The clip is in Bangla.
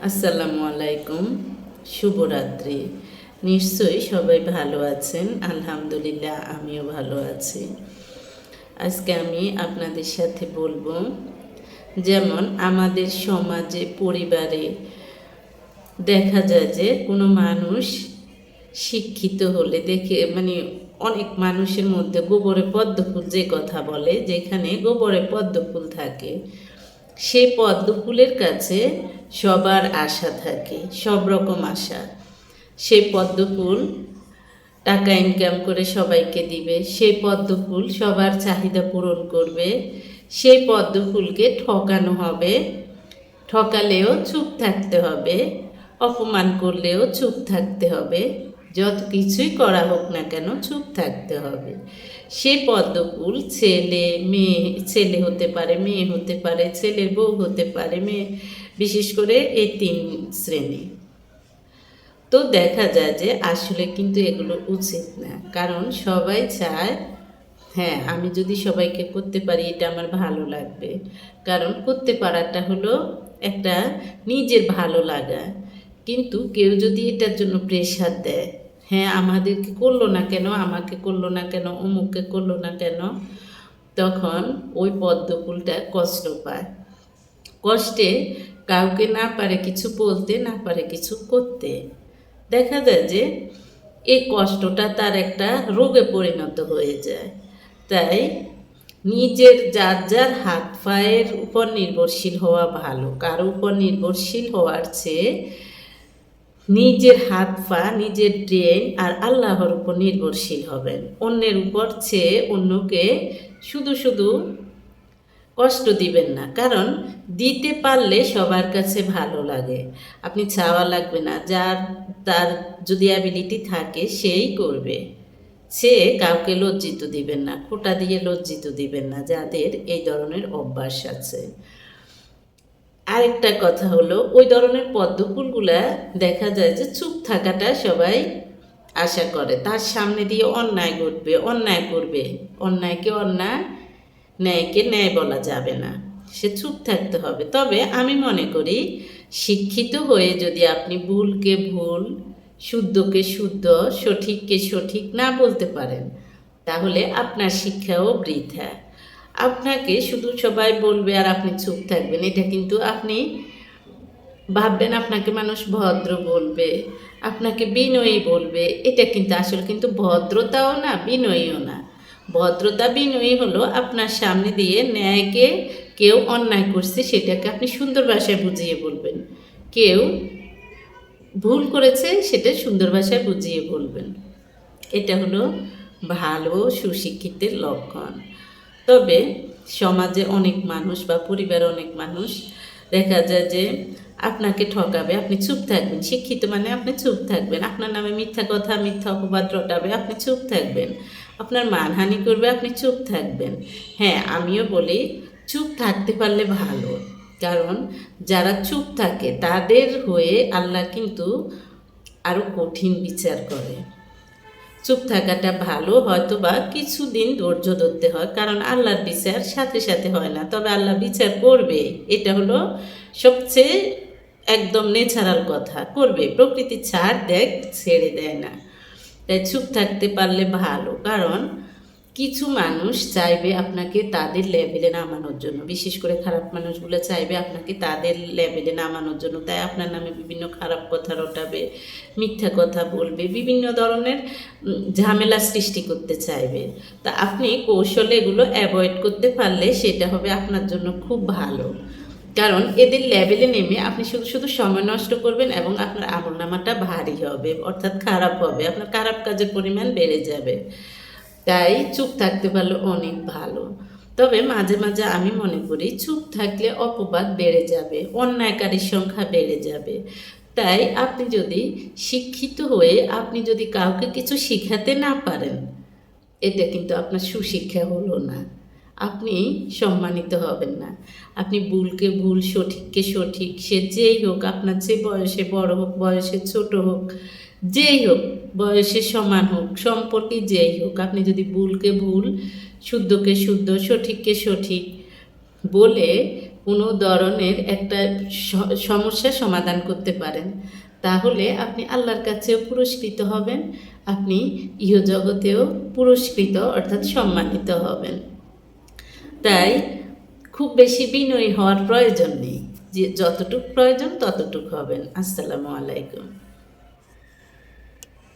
আসসালামু আলাইকুম, শুভরাত্রি। নিশ্চয়ই সবাই ভালো আছেন। আলহামদুলিল্লাহ, আমিও ভালো আছি। আজকে আমি আপনাদের সাথে বলবো, যেমন আমাদের সমাজে, পরিবারে দেখা যায় যে কোনো মানুষ শিক্ষিত হলে দেখে অনেক মানুষের মধ্যে গোবরে পদ্মফুল যে কথা বলে, যেখানে গোবরে পদ্মফুল থাকে সেই পদ্মফুলের কাছে সবার আশা থাকে, সব রকম আশা। সেই পদ্মফুল টাকা ইনকাম করে সবাইকে দিবে, সেই পদ্মফুল সবার চাহিদা পূরণ করবে। সেই পদ্মফুলকে ঠকানো হবে, ঠকালেও চুপ থাকতে হবে, অপমান করলেও চুপ থাকতে হবে, যত কিছুই করা হোক না কেন চুপ থাকতে হবে। সে পদ্মফুল ছেলে মেয়ে, ছেলে হতে পারে, মেয়ে হতে পারে, ছেলের বউ হতে পারে, মেয়ে, বিশেষ করে এই 3 শ্রেণী। তো দেখা যায় যে আসলে কিন্তু এগুলো উচিত না, কারণ সবাই চায় হ্যাঁ আমি যদি সবাইকে করতে পারি এটা আমার ভালো লাগবে। কারণ করতে পারাটা হলো একটা নিজের ভালো লাগা। কিন্তু কেউ যদি এটার জন্য প্রেশার দেয়, হ্যাঁ আমাদেরকে করলো না কেন, আমাকে করলো না কেন, অমুককে করলো না কেন, তখন ওই পদ্মফুলটা কষ্ট পায়। কষ্টে কাউকে না পারে কিছু বলতে, না পারে কিছু করতে। দেখা যায় যে এই কষ্টটা তার একটা রোগে পরিণত হয়ে যায়। তাই নিজের যার যার হাত পায়ের উপর নির্ভরশীল হওয়া ভালো। কারো উপর নির্ভরশীল হওয়ার চেয়ে নিজের হাত পা, নিজের ব্রেন আর আল্লাহর উপর নির্ভরশীল হবেন। অন্যের উপর চেয়ে অন্যকে শুধু শুধু কষ্ট দিবেন না, কারণ দিতে পারলে সবার কাছে ভালো লাগে। আপনি চাওয়া লাগবে না, তার যদি অ্যাবিলিটি থাকে সেই করবে। সে কাউকে লজ্জিত দিবেন না, খোঁটা দিয়ে লজ্জিত দিবেন না, যাদের এই ধরনের অভ্যাস আছে। আরেকটা কথা হলো, ওই ধরনের পদ্মফুলগুলা দেখা যায় যে চুপ থাকাটা সবাই আশা করে। তার সামনে দিয়ে অন্যায় ঘটবে, অন্যায় করবে, অন্যায়কে অন্যায়, ন্যায়কে ন্যায় বলা যাবে না, সে চুপ থাকতে হবে। তবে আমি মনে করি শিক্ষিত হয়ে যদি আপনি ভুলকে ভুল, শুদ্ধকে শুদ্ধ, সঠিককে সঠিক না বলতে পারেন, তাহলে আপনার শিক্ষাও বৃথা। আপনাকে শুধু সবাই বলবে আর আপনি চুপ থাকবেন, এটা কিন্তু আপনি ভাববেন আপনাকে মানুষ ভদ্র বলবে, আপনাকে বিনয়ী বলবে, এটা কিন্তু আসলে কিন্তু ভদ্রতাও না, বিনয়ীও না। ভদ্রতা বিনয়ী হলো আপনার সামনে দিয়ে ন্যায়কে, কেউ অন্যায় করছে সেটাকে আপনি সুন্দর ভাষায় বুঝিয়ে বলবেন, কেউ ভুল করেছে সেটা সুন্দর ভাষায় বুঝিয়ে বলবেন। এটা হলো ভালো সুশিক্ষিতের লক্ষণ। তবে সমাজে অনেক মানুষ বা পরিবারে অনেক মানুষ দেখা যায় যে আপনাকে ঠকাবে, আপনি চুপ থাকবেন। শিক্ষিত মানে আপনি চুপ থাকবেন। আপনার নামে মিথ্যা কথা, মিথ্যা অপবাদ রটাবে, আপনি চুপ থাকবেন। আপনার মানহানি করবে, আপনি চুপ থাকবেন। হ্যাঁ, আমিও বলি চুপ থাকতে পারলে ভালো, কারণ যারা চুপ থাকে তাদের হয়ে আল্লাহ কিন্তু আরও কঠিন বিচার করে। চুপ থাকাটা ভালো, হয়তো বা কিছুদিন ধৈর্য ধরতে হয়, কারণ আল্লাহর বিচার সাথে সাথে হয় না, তবে আল্লাহ বিচার করবে। এটা হলো সবচেয়ে একদম ন্যাচারাল কথা, করবে। প্রকৃতি ছাড় দেয়, ছেড়ে দেয় না। তাই চুপ থাকতে পারলে ভালো, কারণ কিছু মানুষ চাইবে আপনাকে তাদের লেভেলে নামানোর জন্য, বিশেষ করে খারাপ মানুষগুলো চাইবে আপনাকে তাদের লেভেলে নামানোর জন্য। তাই আপনার নামে বিভিন্ন খারাপ কথা রটাবে, মিথ্যা কথা বলবে, বিভিন্ন ধরনের ঝামেলা সৃষ্টি করতে চাইবে। তা আপনি কৌশলে এগুলো অ্যাভয়েড করতে পারলে সেটা হবে আপনার জন্য খুব ভালো। কারণ এদের লেভেলে নেমে আপনি শুধু শুধু সময় নষ্ট করবেন এবং আপনার আমলনামাটা ভারী হবে, অর্থাৎ খারাপ হবে, আপনার খারাপ কাজের পরিমাণ বেড়ে যাবে। তাই চুপ থাকতে পারলে অনেক ভালো। তবে মাঝে মাঝে আমি মনে করি চুপ থাকলে অপবাদ বেড়ে যাবে, অন্যায়কারীর সংখ্যা বেড়ে যাবে। তাই আপনি যদি শিক্ষিত হয়ে আপনি যদি কাউকে কিছু শিখাতে না পারেন, এটা কিন্তু আপনার সুশিক্ষা হলো না, আপনি সম্মানিত হবেন না। আপনি ভুলকে ভুল, সঠিককে সঠিক, সে যেই হোক, আপনার যে বয়সে বড় হোক, বয়সে ছোট হোক, যেই হোক, বয়সে সমান হোক, সম্পর্কে যেই হোক, আপনি যদি ভুলকে ভুল, শুদ্ধকে শুদ্ধ, সঠিককে সঠিক বলে কোনো ধরনের একটা সমস্যা সমাধান করতে পারেন, তাহলে আপনি আল্লাহর কাছেও পুরস্কৃত হবেন, আপনি ইহজগতেও পুরস্কৃত অর্থাৎ সম্মানিত হবেন। তাই খুব বেশি বিনয়ী হওয়ার প্রয়োজন নেই, যে যতটুকু প্রয়োজন ততটুকু হবেন। আসসালামু আলাইকুম।